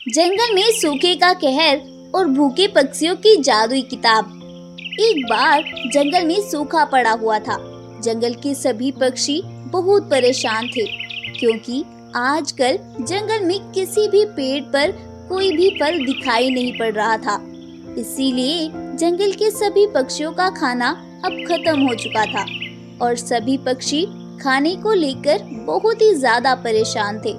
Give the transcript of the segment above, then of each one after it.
जंगल में सूखे का कहर और भूखे पक्षियों की जादुई किताब। एक बार जंगल में सूखा पड़ा हुआ था। जंगल के सभी पक्षी बहुत परेशान थे क्योंकि आजकल जंगल में किसी भी पेड़ पर कोई भी फल दिखाई नहीं पड़ रहा था। इसीलिए जंगल के सभी पक्षियों का खाना अब खत्म हो चुका था और सभी पक्षी खाने को लेकर बहुत ही ज्यादा परेशान थे।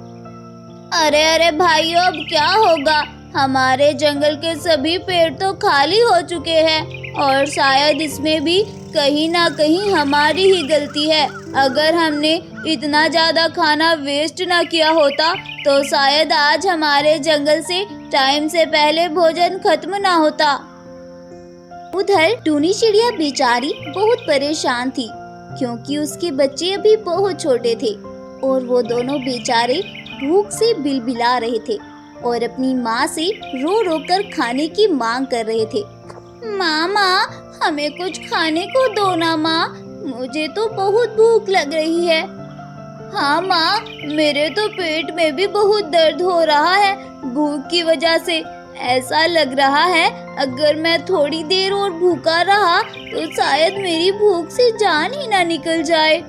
अरे अरे भाइयों, अब क्या होगा? हमारे जंगल के सभी पेड़ तो खाली हो चुके हैं और शायद इसमें भी कहीं ना कहीं हमारी ही गलती है। अगर हमने इतना ज्यादा खाना वेस्ट ना किया होता तो शायद आज हमारे जंगल से टाइम से पहले भोजन खत्म ना होता। उधर टूनी चिड़िया बेचारी बहुत परेशान थी क्योंकि उसके बच्चे अभी बहुत छोटे थे और वो दोनों बेचारे भूख से बिलबिला रहे थे और अपनी माँ से रो रो कर खाने की मांग कर रहे थे। माँ, हमें कुछ खाने को दो ना माँ, मुझे तो बहुत भूख लग रही है। हाँ माँ, मेरे तो पेट में भी बहुत दर्द हो रहा है भूख की वजह से। ऐसा लग रहा है अगर मैं थोड़ी देर और भूखा रहा तो शायद मेरी भूख से जान ही ना निकल जाए।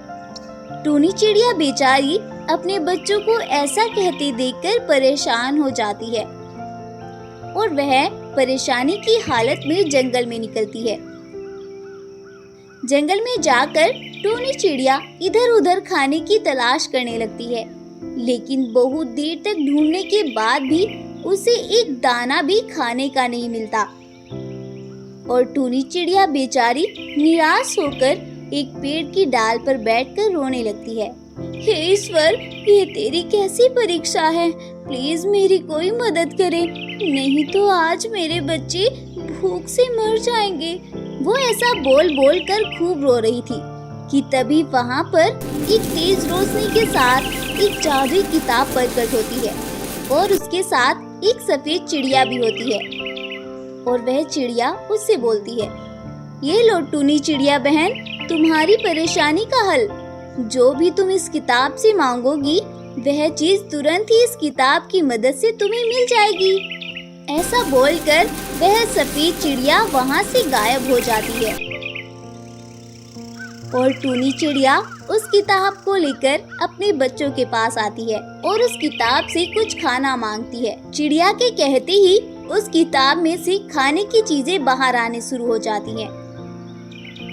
टूनी चिड़िया बेचारी अपने बच्चों को ऐसा कहते देखकर परेशान हो जाती है और वह परेशानी की हालत में जंगल में निकलती है। जंगल में जाकर टूनी चिड़िया इधर उधर खाने की तलाश करने लगती है, लेकिन बहुत देर तक ढूंढने के बाद भी उसे एक दाना भी खाने का नहीं मिलता और टूनी चिड़िया बेचारी निराश होकर एक पेड़ की डाल पर बैठकर रोने लगती है। हे ईश्वर, ये तेरी कैसी परीक्षा है? प्लीज मेरी कोई मदद करे, नहीं तो आज मेरे बच्चे भूख से मर जाएंगे। वो ऐसा बोल बोल कर खूब रो रही थी कि तभी वहाँ पर एक तेज रोशनी के साथ एक जादुई किताब प्रकट होती है और उसके साथ एक सफेद चिड़िया भी होती है और वह चिड़िया उससे बोलती है, ये लो टूनी चिड़िया बहन, तुम्हारी परेशानी का हल। जो भी तुम इस किताब से मांगोगी वह चीज तुरंत ही इस किताब की मदद से तुम्हें मिल जाएगी। ऐसा बोलकर वह सफेद चिड़िया वहाँ से गायब हो जाती है और टूनी चिड़िया उस किताब को लेकर अपने बच्चों के पास आती है और उस किताब से कुछ खाना मांगती है। चिड़िया के कहते ही उस किताब में से खाने की चीजें बाहर आने शुरू हो जाती हैं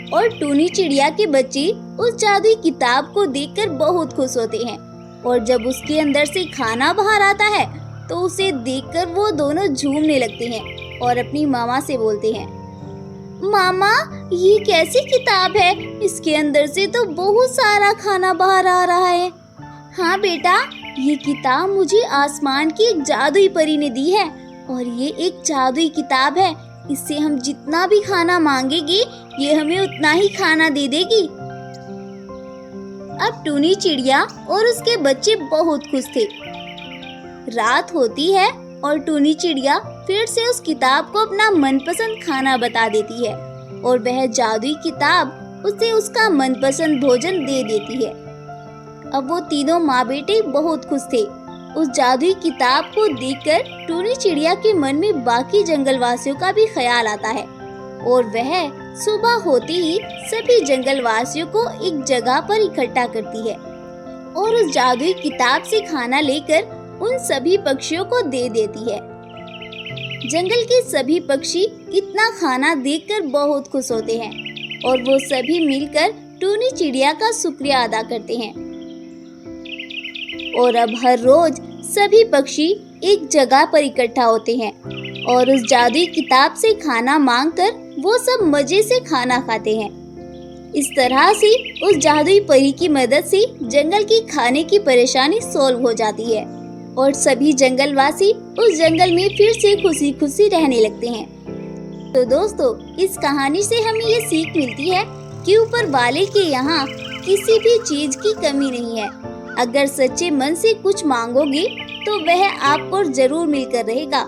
और टूनी चिड़िया के बच्चे उस जादुई किताब को देखकर बहुत खुश होते हैं और जब उसके अंदर से खाना बाहर आता है तो उसे देखकर वो दोनों झूमने लगते हैं और अपनी मामा से बोलते हैं, मामा, ये कैसी किताब है? इसके अंदर से तो बहुत सारा खाना बाहर आ रहा है। हाँ बेटा, ये किताब मुझे आसमान की एक जादुई परी ने दी है और ये एक जादुई किताब है। इससे हम जितना भी खाना मांगेंगे ये हमें उतना ही खाना दे देगी। अब टूनी चिड़िया और उसके बच्चे बहुत खुश थे। रात होती है और टूनी चिड़िया फिर से उस किताब को अपना मनपसंद खाना बता देती है और वह जादुई किताब उसे उसका मनपसंद भोजन दे देती है। अब वो तीनों माँ बेटे बहुत खुश थे। उस जादुई किताब को देखकर टूनी चिड़िया के मन में बाकी जंगलवासियों का भी ख्याल आता है और वह सुबह होते ही सभी जंगलवासियों को एक जगह पर इकट्ठा करती है और उस जादुई किताब से खाना लेकर उन सभी पक्षियों को दे देती है। जंगल के सभी पक्षी इतना खाना देखकर बहुत खुश होते हैं और वो सभी मिलकर टूनी चिड़िया का शुक्रिया अदा करते हैं और अब हर रोज सभी पक्षी एक जगह पर इकट्ठा होते हैं और उस जादुई किताब से खाना मांगकर वो सब मजे से खाना खाते हैं। इस तरह से उस जादुई परी की मदद से जंगल की खाने की परेशानी सॉल्व हो जाती है और सभी जंगलवासी उस जंगल में फिर से खुशी खुशी रहने लगते हैं। तो दोस्तों, इस कहानी से हमें ये सीख मिलती है कि ऊपर वाले के यहाँ किसी भी चीज की कमी नहीं है। अगर सच्चे मन से कुछ मांगोगे तो वह आपको जरूर मिलकर रहेगा।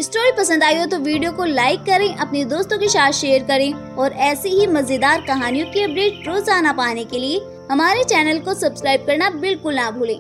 स्टोरी पसंद आई हो तो वीडियो को लाइक करें, अपने दोस्तों के साथ शेयर करें और ऐसी ही मजेदार कहानियों की अपडेट रोजाना पाने के लिए हमारे चैनल को सब्सक्राइब करना बिल्कुल ना भूलें।